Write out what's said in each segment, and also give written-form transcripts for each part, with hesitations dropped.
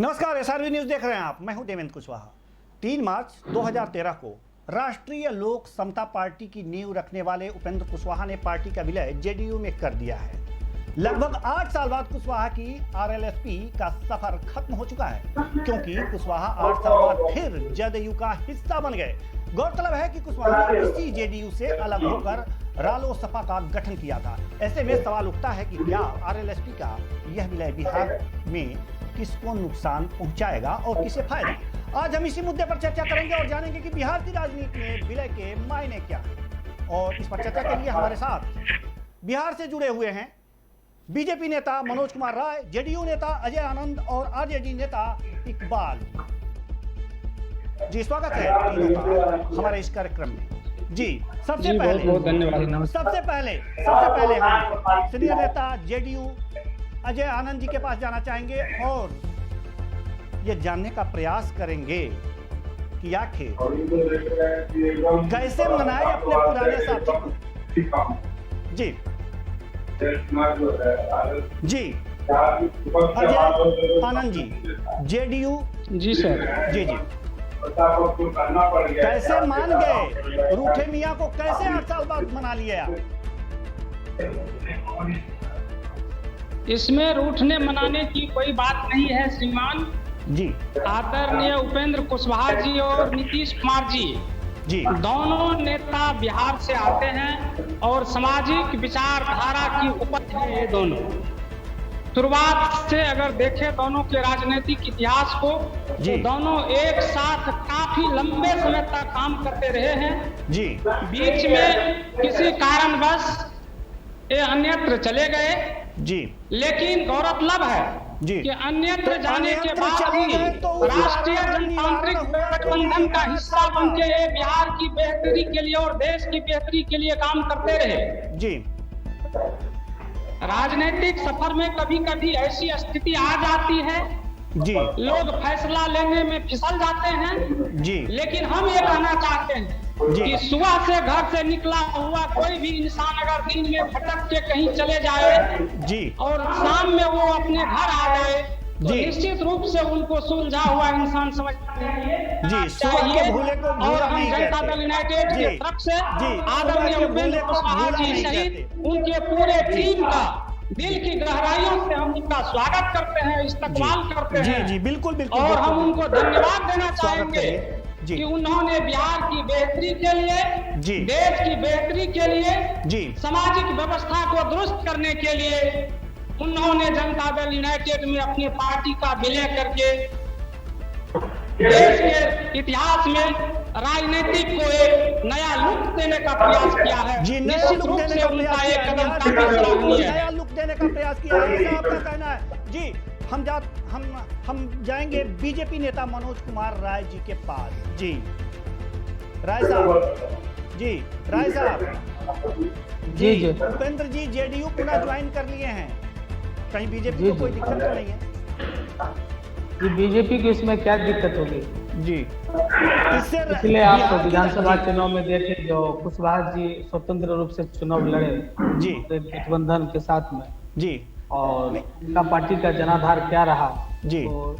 नमस्कार, SRV news देख रहे हैं आप। मैं हूं देवेंद्र कुशवाहा। 3 मार्च 2013 को राष्ट्रीय लोक समता पार्टी की नींव रखने वाले उपेंद्र कुशवाहा ने पार्टी का विलय जेडीयू में कर दिया है। लगभग 8 साल बाद कुशवाहा की आरएलएसपी का सफर खत्म हो चुका है, क्योंकि कुशवाहा 8 साल बाद फिर जदयू का हिस्सा बन गए। गौरतलब है कि कुशवाहा ने इसी जेडीयू से अलग होकर रालोसपा का गठन किया था। ऐसे में सवाल उठता है कि क्या आरएलएसपी का यह विलय बिहार में किसको नुकसान पहुंचाएगा और किसे फायदा। आज हम इसी मुद्दे पर चर्चा करेंगे और जानेंगे कि बिहार की राजनीति में विलय के मायने क्या हैं। और इस पर चर्चा के लिए हमारे साथ बिहार से जुड़े हुए हैं बीजेपी नेता मनोज कुमार राय, जेडीयू नेता अजय आनंद और आरजेडी नेता इकबाल। जी, स्वागत है तीनों का हमारे इस कार्यक्रम में। जी, सबसे पहले बहुत धन्यवाद। सबसे पहले हम सीनियर नेता जेडीयू अजय आनंद जी के पास जाना चाहेंगे और ये जानने का प्रयास करेंगे कि आखिर कैसे मनाए अपने पुराने साथी को। जी जी, अजय आनंद जी, जेडीयू। जी सर। जी जी, कैसे मान गए रूठे मियाँ को? कैसे 8 साल बाद मना लिया? इसमें रूठने मनाने की कोई बात नहीं है श्रीमान जी। आदरणीय उपेंद्र कुशवाहा जी और नीतीश कुमार जी दोनों नेता बिहार से आते हैं और सामाजिक विचारधारा की उपज है ये दोनों। शुरुआत से अगर देखें दोनों के राजनीतिक इतिहास को, तो दोनों एक साथ काफी लंबे समय तक काम करते रहे हैं। जी, बीच में किसी कारणवश ये अन्यत्र चले गए जी, लेकिन गौरतलब है जी कि अन्यत्र तो जाने के अन्यत्र बाद चले भी गए तो उस राष्ट्रीय जनतांत्रिक गठबंधन का हिस्सा बनके ये बिहार की बेहतरी के लिए और देश की बेहतरी के लिए काम करते रहे। जी, राजनीतिक सफर में कभी कभी ऐसी स्थिति आ जाती है, जी, लोग फैसला लेने में फिसल जाते हैं। जी, लेकिन हम ये कहना चाहते हैं कि सुबह से घर से निकला हुआ कोई भी इंसान अगर दिन में भटक के कहीं चले जाए जी, और शाम में वो अपने घर आ जाए, तो निश्चित रूप से उनको सुलझा हुआ इंसान समझते हैं। जी, सुबह के भूले को भूला और हम नहीं जनता कहते। दल यूनाइटेड जी, की तरफ से जी, आदरणीय उपेंद्र कुशवाहा जी सहित उनके पूरे टीम का दिल की गहराइयों से हम उनका स्वागत करते हैं, इस्तकबाल करते हैं। जी जी, बिल्कुल बिल्कुल। और हम उनको धन्यवाद देना स्वागत चाहेंगे जी, कि उन्होंने बिहार की बेहतरी के लिए, जी, देश की बेहतरी के लिए, जी, सामाजिक व्यवस्था को दुरुस्त करने के लिए उन्होंने जनता दल यूनाइटेड में अपनी पार्टी का विलय करके देश के इतिहास में राजनीतिक को एक नया लुक देने का प्रयास किया है। जी, नया निश्चित लुक रूप देने से का उनका प्रयास एक किया कदम है। काफी सराहनीय है। नया लुक देने का प्रयास किया है, ऐसा आपका कहना है। जी, हम जाएंगे बीजेपी नेता मनोज कुमार राय जी के पास। जी, राय साहब। जी, राय साहब। जी जी, उपेंद्र जी जेडीयू पुनः ज्वाइन कर लिए हैं, कहीं बीजेपी को कोई दिक्कत तो नहीं है? जी, बीजेपी की इसमें क्या दिक्कत होगी? जी, इसलिए आप विधानसभा चुनाव में देखे जो कुशवाहा जी स्वतंत्र रूप से चुनाव लड़े जी, गठबंधन के साथ में, जी, और उनका पार्टी का जनाधार क्या रहा जी, तो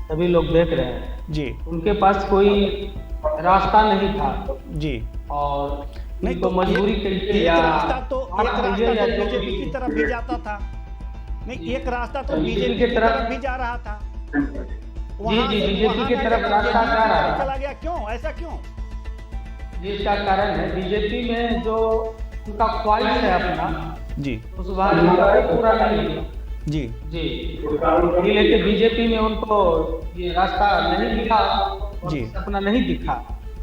सभी लोग देख रहे हैं। जी, उनके पास कोई रास्ता नहीं था जी, और नहीं तो मजबूरी एक रास्ता तो बीजेपी की तरफ भी जाता था। नहीं, एक रास्ता तो बीजेपी की तरफ भी जा रहा था। जी जी, बीजेपी की तरफ रास्ता जा रहा है। चला गया, क्यों? ऐसा क्यों? जी, इसका कारण है बीजेपी में जो उनका ख्वाहिश है अपना, जी, कुशवाहा जी का पूरा नहीं है। जी, जी, ये लेके बीजेपी में उनको ये रास्ता नहीं दिखा, जी, अपना नहीं दिखा।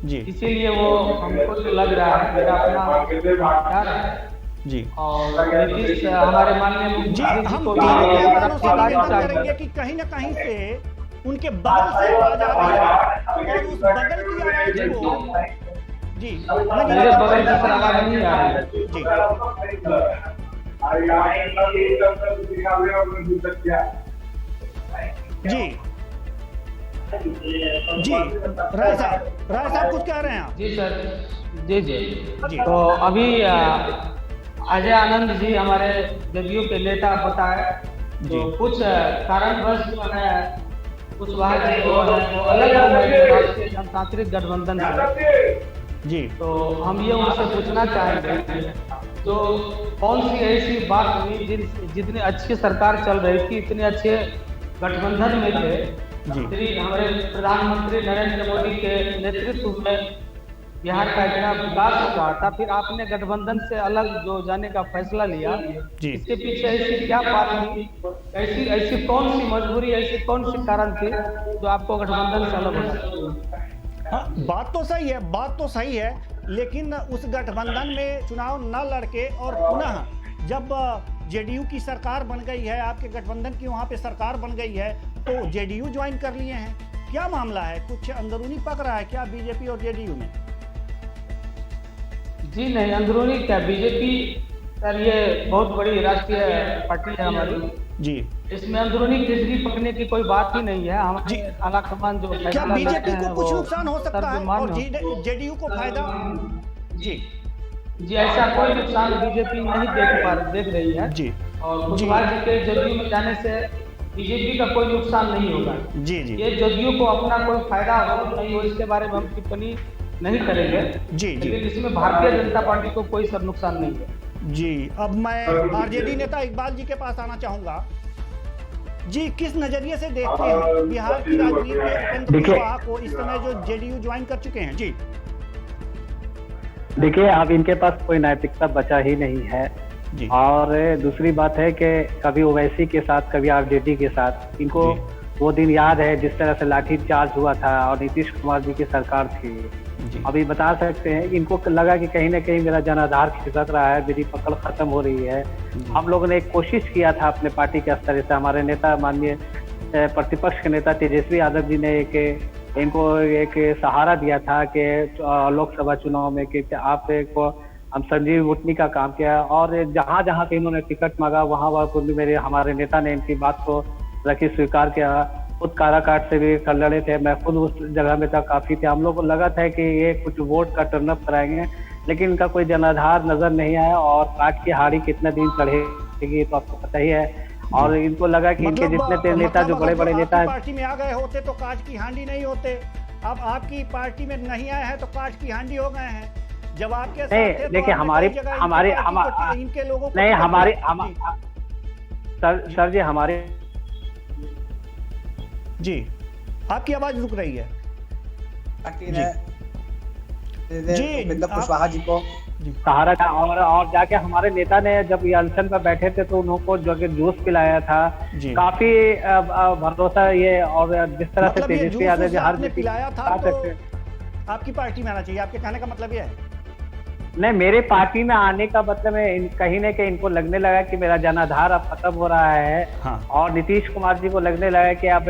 जी, इसीलिए वो हमको तो लग रहा है मेरा अपना विचार है। जी, और नीतीश हमारे माननीय जी, मुख्यमंत्री हम को तीनों भी मेहमानों से सरकार निवेदन चाहिए। करेंगे कि कहीं ना कहीं से उनके बगल से आवाज आ रही है और उस बगल की आवाज को जी मेरे बगल से आवाज नहीं आ रही है। जी, जी, जी, राय साहब कुछ कह रहे हैं आप? जी सर, जी जी, जी, तो अभी अजय आनंद जी हमारे जदयू के नेता बताए, तो कुछ कारणवश जो है कुशवाहा जी जो है वो अलग हो गए हैं राष्ट्रीय जनतांत्रिक गठबंधन से। जी तो हम ये उनसे पूछना चाहेंगे, तो कौन सी ऐसी बात हुई जितनी अच्छी सरकार चल रही थी, इतने अच्छे गठबंधन में थे, श्री हमारे प्रधानमंत्री नरेंद्र मोदी के नेतृत्व में बिहार का इतना विकास हो रहा था, फिर आपने गठबंधन से अलग जो जाने का फैसला लिया, इसके पीछे ऐसी क्या बात थी, ऐसी कौन सी मजबूरी, ऐसी कौन सी कारण थी जो आपको गठबंधन से अलग होना? हाँ, बात तो सही है, लेकिन उस गठबंधन में चुनाव न लड़के और पुनः जब जेडीयू की सरकार बन गई है, आपके गठबंधन की वहाँ पे सरकार बन गई है, तो जेडीयू ज्वाइन कर लिए हैं। क्या मामला है, कुछ अंदरूनी पक रहा है क्या बीजेपी और जेडीयू में? जी नहीं, अंदरूनी क्या, बीजेपी सर ये बहुत बड़ी राष्ट्रीय पार्टी है हमारी जी, इसमें अंदरूनी खिचड़ी पकने की कोई बात ही नहीं है। हमारे आलाकमान जो क्या बीजेपी को कुछ नुकसान हो सकता है और जेडीयू को फायदा? जी ऐसा कोई नुकसान बीजेपी नहीं देख रही है जी, और कुशवाहा जी के जेडीयू में जाने से बीजेपी का कोई नुकसान नहीं होगा जी। ये जेडीयू को अपना कोई फायदा हो नहीं हो, इसके बारे में हम टिप्पणी नहीं करेंगे जी। लेकिन इसमें भारतीय जनता पार्टी को कोई सर नुकसान नहीं है जी। अब मैं आरजेडी नेता इकबाल जी के पास आना चाहूंगा जी, किस नजरिए से देखते हैं बिहार की राजनीति में उपेंद्र कुशवाहा को इस समय जो जेडीयू ज्वाइन कर चुके हैं? जी देखिए, अब इनके पास कोई नैतिकता बचा ही नहीं है जी। और दूसरी बात है कि कभी ओवैसी के साथ, कभी आरजेडी के साथ, इनको वो दिन याद है जिस तरह से लाठी चार्ज हुआ था और नीतीश कुमार जी की सरकार थी। अभी बता सकते हैं कि इनको लगा कि कहीं ना कहीं मेरा जनाधार खिसक रहा है, मेरी पकड़ खत्म हो रही है। हम लोगों ने एक कोशिश किया था अपने पार्टी के स्तर से, हमारे नेता माननीय प्रतिपक्ष के नेता तेजस्वी यादव जी ने इनको एक सहारा दिया था कि लोकसभा चुनाव में कि आप को हम संजीव बुटनी का काम किया, और जहाँ जहाँ पे इन्होंने टिकट मांगा वहाँ हमारे नेता ने इनकी बात को रखी, स्वीकार किया। खुद काराकाट से भी कल लड़े थे, मैं खुद उस जगह में था, काफी थे। हम लोग को लगा था कि ये कुछ वोट का टर्न अप कराएंगे, लेकिन इनका कोई जनाधार नजर नहीं आया, और काट की हाड़ी कितना दिन चढ़ेगी तो आपको पता ही है। और इनको लगा कि इनके जितने नेता जो बड़े बड़े नेता पार्टी में आ गए होते तो काट की हांडी नहीं होते, अब आपकी पार्टी में नहीं आए हैं तो काट की हांडी हो गए हैं। जब आपके नहीं, देखिए हमारे इनके लोगों को नहीं, हमारे सर जी हमारे जी, आपकी आवाज रुक रही है जी। कुशवाहा जी को सहारा था, और जाके हमारे नेता ने जब ये अनशन पर बैठे थे तो उनको जो जूस पिलाया था, काफी भरोसा ये, और जिस तरह से तेजस्वी यादव जी हर पिलाया था तो आपकी पार्टी में आना चाहिए, आपके कहने का मतलब ये है? नहीं, मेरे पार्टी में आने का मतलब है कहीं न कहीं इनको लगने लगा कि मेरा जनाधार अब खत्म हो रहा है। हाँ। और नीतीश कुमार जी को लगने लगा कि अब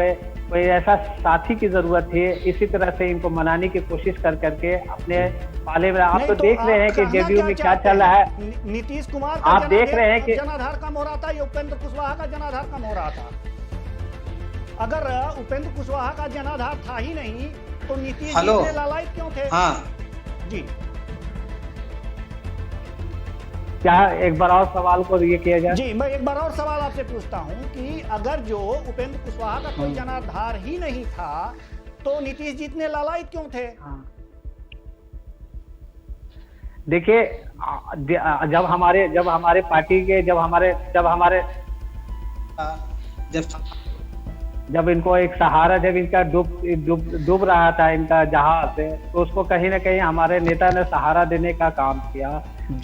कोई ऐसा साथी की जरूरत है। इसी तरह से इनको मनाने की कोशिश करके अपने पाले में, आप तो देख रहे हैं कि जेडीयू में क्या चल रहा है। नीतीश कुमार आप देख रहे हैं कि जनाधार कम हो रहा था या उपेंद्र कुशवाहा का जनाधार कम हो रहा था? अगर उपेंद्र कुशवाहा का जनाधार था ही नहीं तो नीतीश जी लालायित क्यों थे? हाँ जी, क्या एक बार और सवाल को ये किया जाए? जी, मैं एक बार और सवाल आपसे पूछता हूं कि अगर जो उपेंद्र कुशवाहा का कोई जनाधार ही नहीं था तो नीतीश जी इतने लालायित क्यों थे? देखिए, जब हमारे पार्टी के जब इनको एक सहारा, जब इनका डूब रहा था इनका जहाज, तो उसको कहीं ना कहीं हमारे नेता ने सहारा देने का काम किया।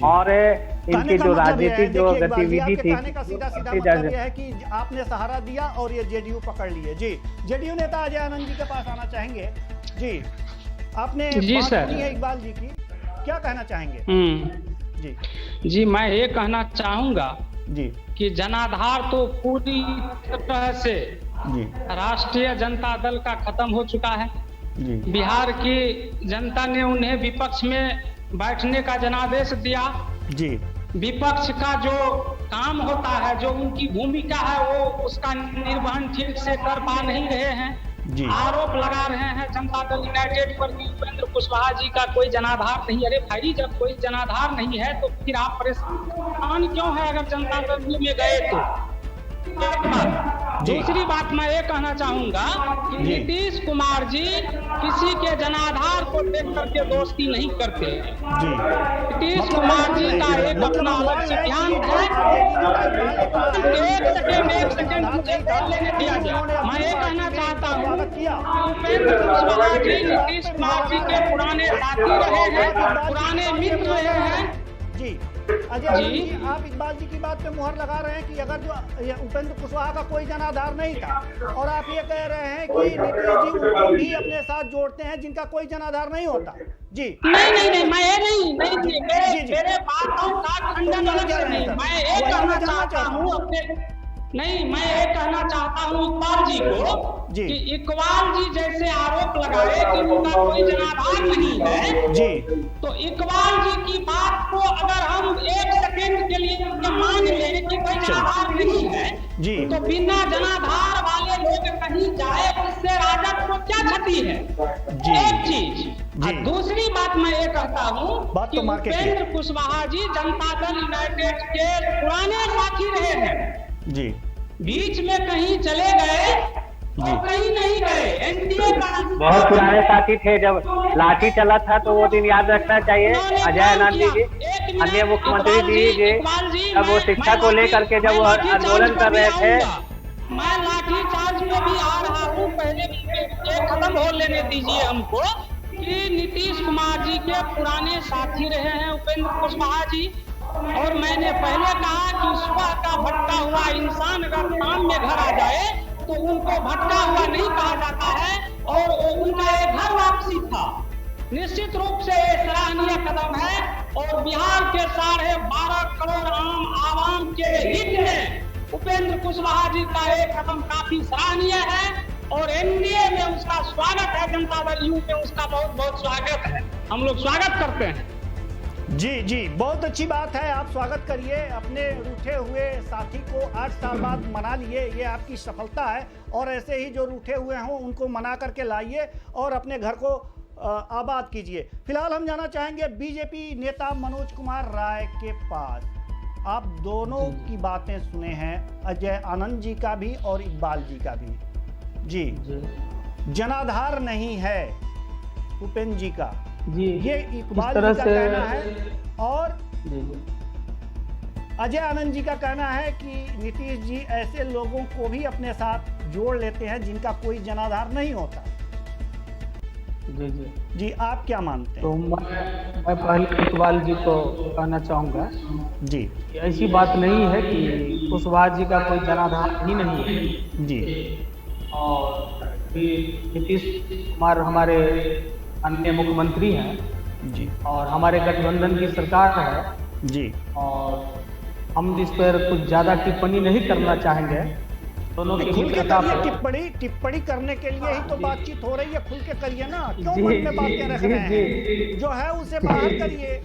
और इनकी जो राजनीतिक जो गतिविधि थी, सीधा मतलब है कि आपने सहारा दिया और ये जेडीयू पकड़ लिए। जी, जेडीयू नेता अजय आनंद जी के पास आना चाहेंगे। जी, आपने बात सुनी है इकबाल जी की, क्या कहना चाहेंगे? जी, मैं ये कहना चाहूंगा जी कि जनाधार तो पूरी तरह से राष्ट्रीय जनता दल का खत्म हो चुका है जी। बिहार की जनता ने उन्हें विपक्ष में बैठने का जनादेश दिया जी। विपक्ष का जो काम होता है, जो उनकी भूमिका है, वो उसका निर्वहन ठीक से कर पा नहीं रहे हैं जी। आरोप लगा रहे हैं जनता दल यूनाइटेड पर कि उपेंद्र कुशवाहा जी का कोई जनाधार नहीं। अरे भाई, जब कोई जनाधार नहीं है तो फिर आप परेशान क्यों है? अगर जनता दल में गए तो दूसरी बात मैं ये कहना चाहूंगा कि नीतीश कुमार जी किसी के जनाधार को देख करके दोस्ती नहीं करते। नीतीश कुमार जी का एक अपना अलग सिद्धांत है। एक सेकेंड मुझे बोल लेने दिया जाए। मैं ये कहना चाहता हूँ उपेंद्र कुशवाहा जी नीतीश कुमार जी के पुराने साथी रहे हैं, पुराने मित्र रहे हैं। जी अजय जी, आप इकबाल जी की बात पे मुहर लगा रहे हैं कि अगर जो उपेंद्र कुशवाहा का कोई जनाधार नहीं था, और आप ये कह रहे हैं कि नीतीश जी उनको भी अपने साथ जोड़ते हैं जिनका कोई जनाधार नहीं होता। जी नहीं मैं ये नहीं मेरे बातों का खंडन अलग से नहीं। मैं ये कहना चाहता हूँ मैं ये कहना चाहता हूँ इकबाल जी को कि इकबाल जी जैसे आरोप लगाए कि उनका कोई जनाधार नहीं है जी, तो इकबाल जी की बात को अगर हम एक सेकंड के लिए मान लें कि कोई जनाधार नहीं है जी, तो बिना जनाधार वाले लोग कहीं जाए उससे राजद को क्या क्षति है? एक चीज। दूसरी बात मैं ये कहता हूँ कि उपेंद्र कुशवाहा जी जनता दल यूनाइटेड के पुराने साथी रहे हैं जी, बीच में कहीं चले गए और कहीं नहीं गए। एनडीए का बहुत पुराने साथी थे। जब लाठी चला था तो वो दिन याद रखना चाहिए। अजय आनंद जी, अन्य मुख्यमंत्री जी, अब वो शिक्षा को लेकर के जब वो आंदोलन कर रहे थे। मैं लाठी चार्ज में भी आ रहा हूँ, पहले खत्म हो लेने दीजिए हमको कि नीतीश कुमार जी के पुराने साथी रहे हैं उपेंद्र कुशवाहा जी। और मैंने पहले कहा कि सुबह का भटका हुआ इंसान अगर शाम में घर आ जाए तो उनको भटका हुआ नहीं कहा जाता है, और उनका एक घर वापसी था। निश्चित रूप से ये सराहनीय कदम है और बिहार के 12.5 करोड़ आवाम के हित में उपेंद्र कुशवाहा जी का एक कदम काफी सराहनीय है और एनडीए में उसका स्वागत है। जनता दल यू में उसका बहुत बहुत स्वागत है। हम लोग स्वागत करते हैं। जी, बहुत अच्छी बात है। आप स्वागत करिए। अपने रूठे हुए साथी को 8 साल बाद मना लिए, ये आपकी सफलता है। और ऐसे ही जो रूठे हुए हों उनको मना करके लाइए और अपने घर को आबाद कीजिए। फिलहाल हम जाना चाहेंगे बीजेपी नेता मनोज कुमार राय के पास। आप दोनों की बातें सुने हैं, अजय आनंद जी का भी और इकबाल जी का भी। जी, जनाधार नहीं है उपेंद्र जी का, जी, ये इकबाल जी का कहना है। और अजय आनंद जी का कहना है कि नीतीश जी ऐसे लोगों को भी अपने साथ जोड़ लेते हैं जिनका कोई जनाधार नहीं होता। जी, आप क्या मानते हैं? तो मैं पहले इकबाल जी को कहना चाहूँगा जी, ऐसी बात नहीं है कि कुशवाहा जी का कोई जनाधार ही नहीं है। जी, और नीतीश कुमार हमारे अन्य मुख्यमंत्री हैं जी, और हमारे गठबंधन की सरकार है जी, और हम इस पर कुछ ज्यादा टिप्पणी नहीं करना चाहेंगे। दोनों की टिप्पणी करने के लिए ही तो बातचीत हो रही है। खुल के करिए ना, क्यों मन में बातें रख रहे हैं? जो है उसे बाहर करिए।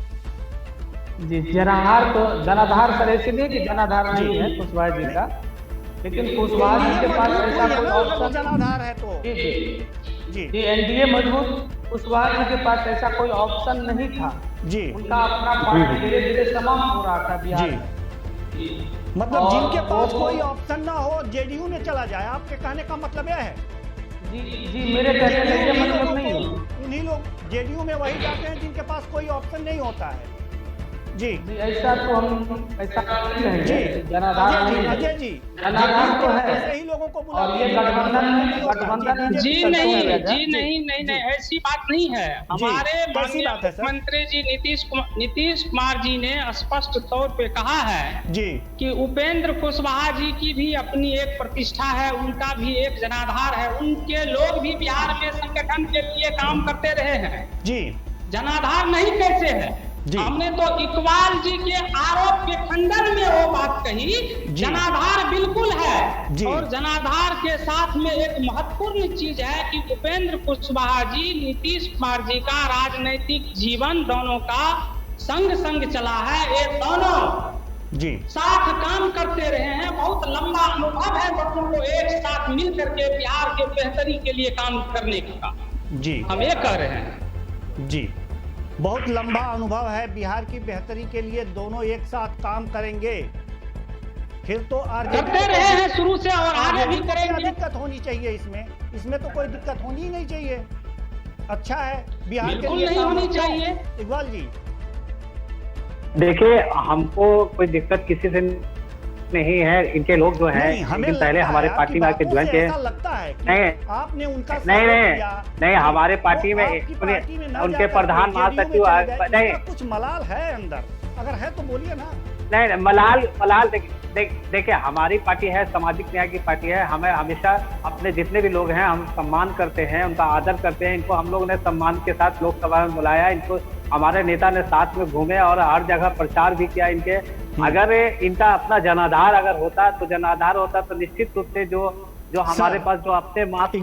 जी, जनाधार सर ऐसे नहीं कि जनाधार नहीं है कुशवाहा जी का, लेकिन कुशवाहा जी के पास ऐसा कोई ऑप्शन जनाधार है तो जी एनडीए मजबूत, कुशवाहा जी के पास ऐसा कोई ऑप्शन नहीं था। जी, उनका अपना पार्टी धीरे धीरे समाप्त हो रहा था बिहार में। मतलब जिनके पास कोई ऑप्शन ना हो जेडीयू में चला जाए, आपके कहने का मतलब यह है? जी, मेरे कहने का ये मतलब नहीं है। उन्हीं लोग जेडीयू में वही जाते हैं जिनके पास कोई ऑप्शन नहीं होता है। जी, ऐसा तो हम ऐसा नहीं रहेंगे। जनाधार अजय जी, जनाधार तो है, ऐसे ही लोगों को और ये गठबंधन जी नहीं, ऐसी बात नहीं है। हमारे माननीय मुख्यमंत्री जी नीतीश कुमार जी ने स्पष्ट तौर पे कहा है जी कि उपेंद्र कुशवाहा जी की भी अपनी एक प्रतिष्ठा है, उनका भी एक जनाधार है। उनके लोग भी बिहार में संगठन के लिए काम करते रहे हैं। जी, जनाधार नहीं कैसे है? हमने तो इकबाल जी के आरोप के खंडन में वो बात कही। जनाधार बिल्कुल है और जनाधार के साथ में एक महत्वपूर्ण चीज है कि उपेंद्र कुशवाहा जी नीतीश कुमार जी का राजनीतिक जीवन दोनों का संग चला है। ये दोनों जी साथ काम करते रहे हैं। बहुत लंबा अनुभव है दोनों को एक साथ मिल करके बिहार के बेहतरी के लिए काम करने का। जी, हम ये कह रहे हैं। जी, बहुत लंबा अनुभव है बिहार की बेहतरी के लिए, दोनों एक साथ काम करेंगे। फिर तो आरजेडी करते रहे हैं शुरू से और आगे भी क्या करेंगे। दिक्कत होनी चाहिए इसमें तो कोई दिक्कत होनी ही नहीं चाहिए। अच्छा है बिहार के बिल्कुल लिए नहीं काम होनी अच्छा है। चाहिए। इकबाल जी देखिए, हमको कोई दिक्कत किसी से नहीं है। इनके लोग जो है नहीं, हमें दिन पहले लगता हमारे है पार्टी में आके आपकी ज्वाइन बातों से किए। ऐसा लगता है कि नहीं, आपने उनका नहीं स्वागत नहीं किया, नहीं, हमारे पार्टी में आपकी पार्टी में ना उनके जाकर प्रधान JDU में महासचिव चले गए, नहीं इसका कुछ मलाल है अंदर, अगर है तो बोलिए ना। नहीं, मलाल देखिए, हमारी पार्टी है सामाजिक न्याय की पार्टी है। हमें हमेशा अपने जितने भी लोग हैं हम सम्मान करते हैं, उनका आदर करते हैं। इनको हम लोग ने सम्मान के साथ लोकसभा में बुलाया। इनको हमारे नेता ने साथ में घूमे और हर जगह प्रचार भी किया इनके। अगर इनका अपना जनाधार अगर होता तो निश्चित रूप से जो हमारे पास जो अपने मास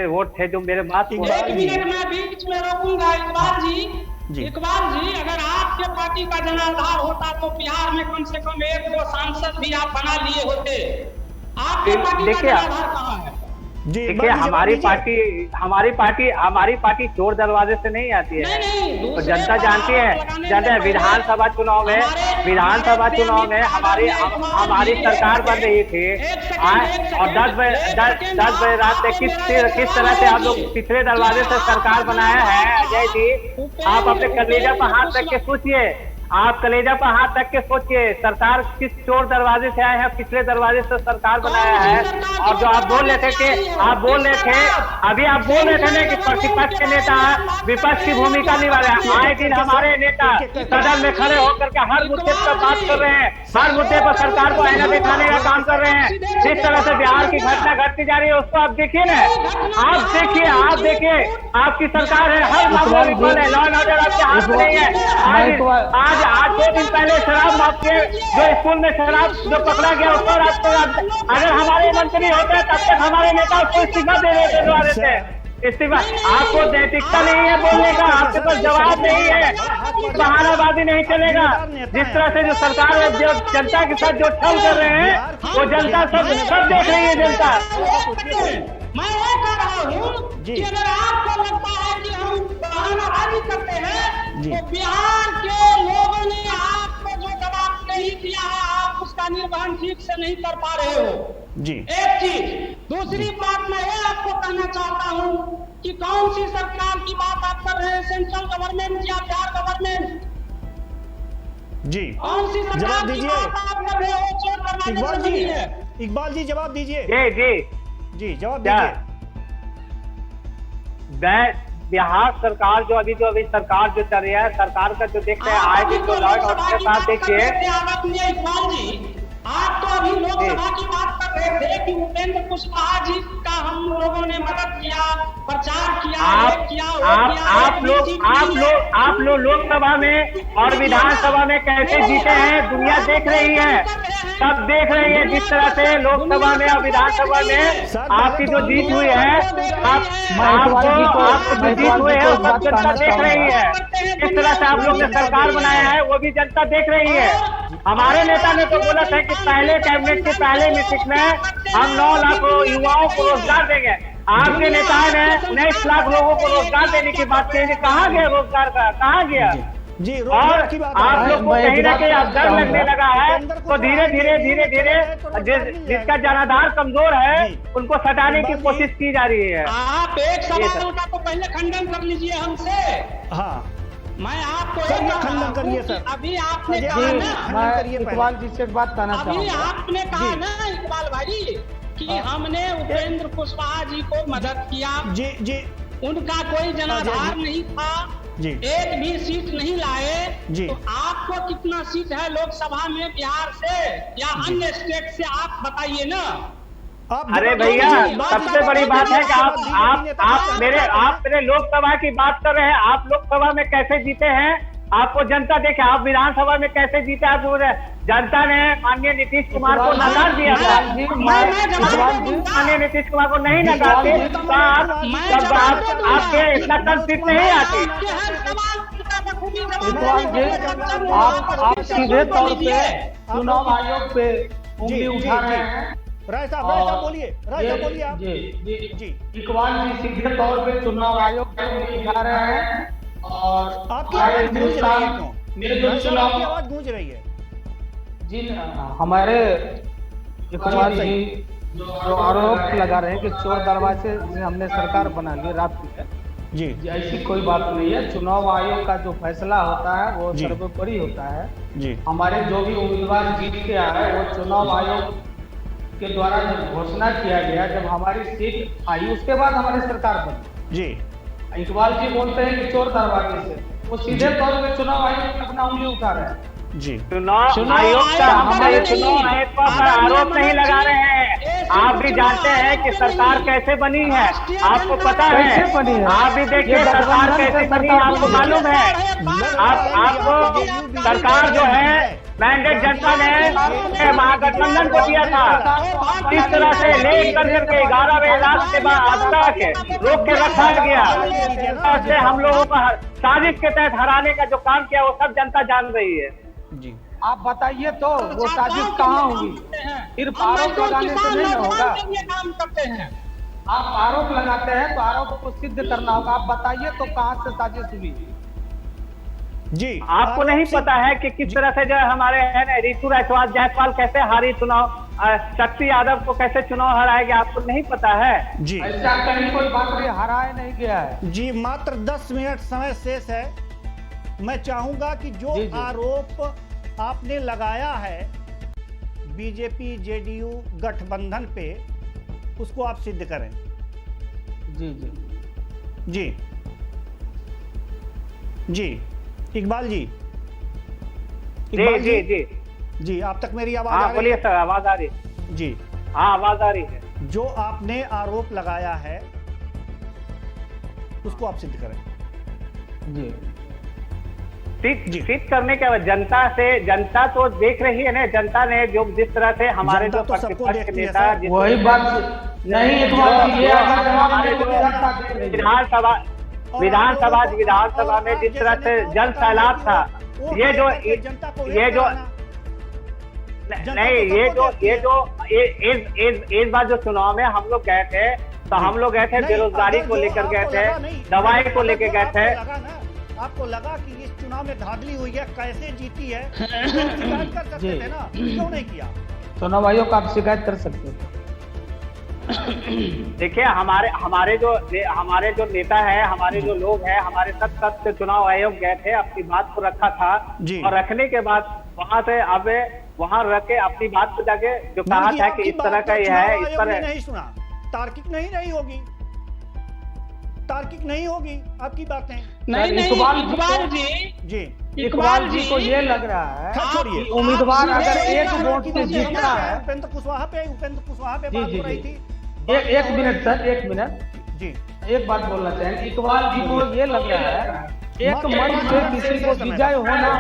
वोट थे जो मेरे मास एक मिनट में बीच में रोकूंगा इकबाल जी, अगर आपके पार्टी का जनाधार होता तो बिहार में कम से कम 1-2 सांसद भी आप बना लिए होते। आपके पार्टी का जनाधार कहाँ है? देखिए, हमारी पार्टी चोर दरवाजे से नहीं आती है। तो जनता जानती है, जनता विधानसभा चुनाव में हमारी सरकार बन रही थी और 10 बजे रात से किस तरह से आप लोग पिछले दरवाजे से सरकार बनाया है। अजय जी, आप अपने कलेजा पर हाथ रख के सोचिए, सरकार किस चोर दरवाजे से आए हैं, पिछले दरवाजे से सरकार बनाया है। और जो आप बोल रहे थे ना कि प्रतिपक्ष के नेता विपक्ष की भूमिका निभा रहे हैं। आए दिन हमारे नेता सदन में खड़े होकर के हर मुद्दे पर बात कर रहे हैं, हर मुद्दे पर सरकार को आईना दिखाने का काम कर रहे हैं। जिस तरह से बिहार की घटना घटती जा रही है उसको आप देखिए ना, आप देखिए आपकी सरकार है, हर मामले में विफल है, लॉ एंड ऑर्डर आपके हाथ में नहीं है। आज 2 दिन पहले शराब माफिया जो स्कूल में शराब जो पकड़ा गया उसको अगर हमारे मंत्री होते तब तक हमारे नेता उसको इस्तीफा दे देते। इस्तीफा, आपको नैतिकता नहीं है बोलने का, आपके पास जवाब नहीं है, बहानाबाजी नहीं चलेगा। जिस तरह से जो सरकार है जो जनता के साथ जो छल कर रहे हैं वो जनता सब देख रही है। जनता मैं ये कह रहा हूँ कि अगर आपको लगता है कि हम बहानाबाजी करते हैं तो बिहार के लोगों ने आपको जो दबाव नहीं दिया है आप उसका निर्वहन ठीक से नहीं कर पा रहे हो जी। एक चीज, दूसरी बात मैं ये आपको कहना चाहता हूँ कि कौन सी सरकार की बात आप कर रहे हैं, सेंट्रल गवर्नमेंट या बिहार गवर्नमेंट जी? कौन सी जवाब दीजिए इकबाल जी, जवाब दीजिए जी, जवाब दीजिए। बिहार सरकार जो अभी सरकार जो चल रही है, सरकार का जो देख रहे हैं आए दिन जो लॉ एंड ऑर्डर के साथ देखिए। इकबाल जी, आप तो अभी लोकसभा की बात कर रहे थे कि उपेंद्र कुशवाहा जी का हम लोगों ने मदद किया, प्रचार किया, आप लोग लोकसभा में और विधानसभा में कैसे जीते हैं दुनिया देख रही है, सब देख रही है। जिस तरह से लोकसभा में और विधानसभा में आपकी जो जीत हुई है, आपको जो जीत हुई है सब जनता देख रही है। जिस तरह से आप लोग ने सरकार बनाया है वो भी जनता देख रही है। हमारे नेता ने तो बोला था कि पहले कैबिनेट के पहले मीटिंग में हम 9 लाख युवाओं को रोजगार देंगे। आपके नेता ने 19 लाख लोगों को रोजगार देने की बात कही, कहाँ गया रोजगार का, कहाँ गया जी? और की बात आप लोग को कहीं ना कहीं अब डर लगने लगा है तो धीरे धीरे जिसका जनाधार कमजोर है उनको सटाने की कोशिश की जा रही है। आप एक सवाल का तो पहले खंडन कर लीजिए हमसे। हाँ, मैं आपको खंडन करिए सर। अभी आपने कहा ना, इकबाल जी से एक बात कहना चाहूँगा। अभी आपने कहा ना इकबाल भाई कि हमने उपेंद्र कुशवाहा जी को मदद किया जी। उनका कोई जनाधार नहीं था जी, एक भी सीट नहीं लाए जी। तो आपको कितना सीट है लोकसभा में बिहार से या अन्य स्टेट से, आप बताइए ना। अरे भैया, सबसे बड़ी बात है कि आप मेरे लोकसभा की बात कर रहे हैं। आप लोकसभा में कैसे जीते हैं आपको जनता देखे, आप विधानसभा में कैसे जीते। आप जनता ने माननीय नीतीश कुमार को नकार दिया था। माननीय नीतीश कुमार को नहीं नकारते तो आपके इतना कम सीट नहीं आती। आप सीधे तौर पे चुनाव आयोग पे उंगली उठा रहे हैं। राय साहब बोलिए आप। जी इकबाल जी सीधे तौर पे चुनाव आयोग पे उंगली उठा रहे हैं और आपकी आवाज गूंज रही है, क्यों? मेरे जो चुनाव आवाज गूंज रही है जिन हमारे इकबाल जी जो आरोप लगा रहे हैं कि चोर दरवाजे से हमने सरकार बना ली रात में, जी ऐसी कोई बात नहीं है। चुनाव आयोग का जो फैसला होता है वो जी। सर्वोपरि होता है। जी हमारे जो भी उम्मीदवार जीत के आए वो चुनाव आयोग के द्वारा जब घोषणा किया गया, जब हमारी सीट आई उसके बाद हमारी सरकार बनी। जी इकबाल जी बोलते हैं कि चोर दरवाजे से, वो सीधे तौर पे चुनाव आयोग पे अपना उंगली उठा रहे हैं। जी चुनाव आयोग का हमारे चुनाव आयोग पर आरोप नहीं लगा रहे हैं। आप भी जानते हैं कि सरकार कैसे बनी है, आपको पता है। कैसे बनी है? आप भी देखिए सरकार कैसे बनी है, आपको मालूम है। आपको सरकार जो है मैंडेट जनता ने महागठबंधन को दिया था, इस तरह से ले करके 11वें लाख के बाद अब तक रोक के रखा गया। ऐसे हम लोगों का साजिश के तहत हराने का जो काम किया वो सब जनता जान रही है। जी आप बताइए तो वो साजिश कहाँ होगी? सिर्फ आरोप लगाने से नहीं होगा। काम करते हैं। आप आरोप लगाते हैं तो आरोप को सिद्ध करना होगा। आप बताइए तो कहाँ से साजिश हुई? जी आपको नहीं पता है कि किस तरह से जो हमारे है ना ऋतु जायसवाल कैसे हारी चुनाव, शक्ति यादव को कैसे चुनाव हराएगी, आपको नहीं पता है? जी ऐसा कहीं कोई बात नहीं, हराया नहीं गया है। जी मात्र 10 मिनट समय शेष है। मैं चाहूंगा कि जो जी, जी। आरोप आपने लगाया है बीजेपी जेडीयू गठबंधन पे, उसको आप सिद्ध करें। जी जी जी जी इकबाल जी, जी इकबाल जी जी जी आप तक मेरी आवाज आ हाँ रही बोलिए है? सर, आवाज आ रही है। जी हाँ आवाज आ रही है। जो आपने आरोप लगाया है उसको आप सिद्ध करें। जी सिद्ध करने के बाद जनता तो देख रही है ना। जनता ने जो जिस तरह से हमारे जनता जो तो सबको प्रतिपक्ष देखती है नेता सर। वही बात नहीं, इकबाल जी, ये अगर जवाब देने को जनता देख रही है। विधानसभा में जिस तरह से जल सैलाब था, ये जो नहीं इस बार जो चुनाव में हम लोग गए थे तो हम लोग गए थे बेरोजगारी को लेकर गए थे, दवाई को लेकर गए थे। आपको लगा कि इस चुनाव में धांधली हुई है, कैसे जीती है, तो शिकायत कर सकते थे ना, क्यों नहीं किया? चुनाव आयोग का आप शिकायत कर सकते हैं। देखिए हमारे जो नेता है, हमारे जो लोग हैं, हमारे सब चुनाव आयोग गए थे, अपनी बात को रखा था जी। और रखने के बाद वहां से अब वहां रख के अपनी बात को जाके जो कहा था कि इस तरह का ये है, इस पर नहीं सुना, तार्किक नहीं रही होगी, तार्किक नहीं होगी आपकी बातें। नहीं इकबाल जी जी इकबाल जी को ये लग रहा है छोड़िए, कि उम्मीदवार अगर एक वोट से जीतना है। उपेंद्र कुशवाहा पे जी बात जी हो रही जी थी। एक मिनट सर, एक मिनट, जी एक बात बोलना चाहेंगे। इकबाल जी को ये लग रहा है एक मंच से किसी को विजय होना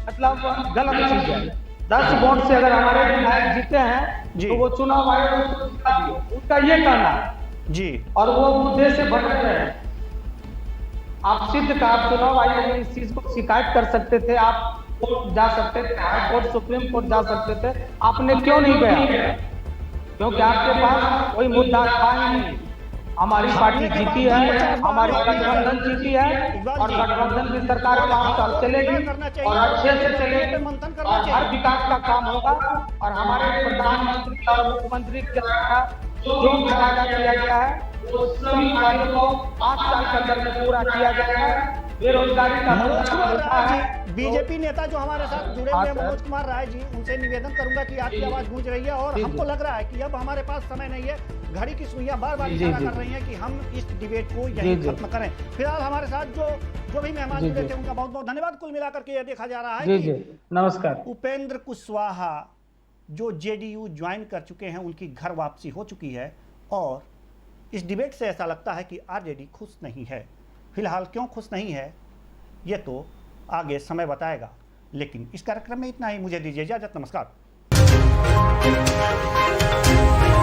मतलब गलत चीज है। 10 वोट से अगर हमारे विधायक जीते हैं जी। तो वो चुनाव आयोग को जिता दिए, उनका ये कहना है। जी और वो मुद्दे से भटक रहे हैं। आप सिद्ध का आप चुनाव आयोग में इस चीज को शिकायत कर सकते थे, आप कोर्ट जा सकते थे, हाई कोर्ट, सुप्रीम कोर्ट जा सकते थे, आपने क्यों नहीं गया? क्योंकि आपके पास कोई मुद्दा था ही नहीं। हमारी पार्टी जीती है, हमारी गठबंधन जीती है और गठबंधन की सरकार 5 साल चलेगी और अच्छे से चलेगी और हर विकास का काम होगा। और हमारे प्रधानमंत्री और मुख्यमंत्री के द्वारा जो वादा किया गया है वो सभी कार्यों को 5 साल के अंदर में पूरा किया जाएगा। बेरोजगारी का मुद्दा है। बीजेपी नेता जो हमारे साथ जुड़े हुए हैं मनोज कुमार राय जी, उनसे निवेदन करूंगा कि आपकी आवाज गूंज रही है और हमको लग रहा है कि अब हमारे पास समय नहीं है, घड़ी की सुइयां बार बार इशारा कर रही हैं कि हम इस डिबेट को यहीं खत्म करें। फिलहाल हमारे साथ जो भी मेहमान जुड़े थे उनका बहुत बहुत धन्यवाद। कुल मिलाकर के यह देखा जा रहा है कि नमस्कार, उपेंद्र कुशवाहा जो जेडीयू ज्वाइन कर चुके हैं, उनकी घर वापसी हो चुकी है और इस डिबेट से ऐसा लगता है कि आरजेडी खुश नहीं है। फिलहाल क्यों खुश नहीं है ये तो आगे समय बताएगा, लेकिन इस कार्यक्रम में इतना ही। मुझे दीजिए इजाजत, नमस्कार।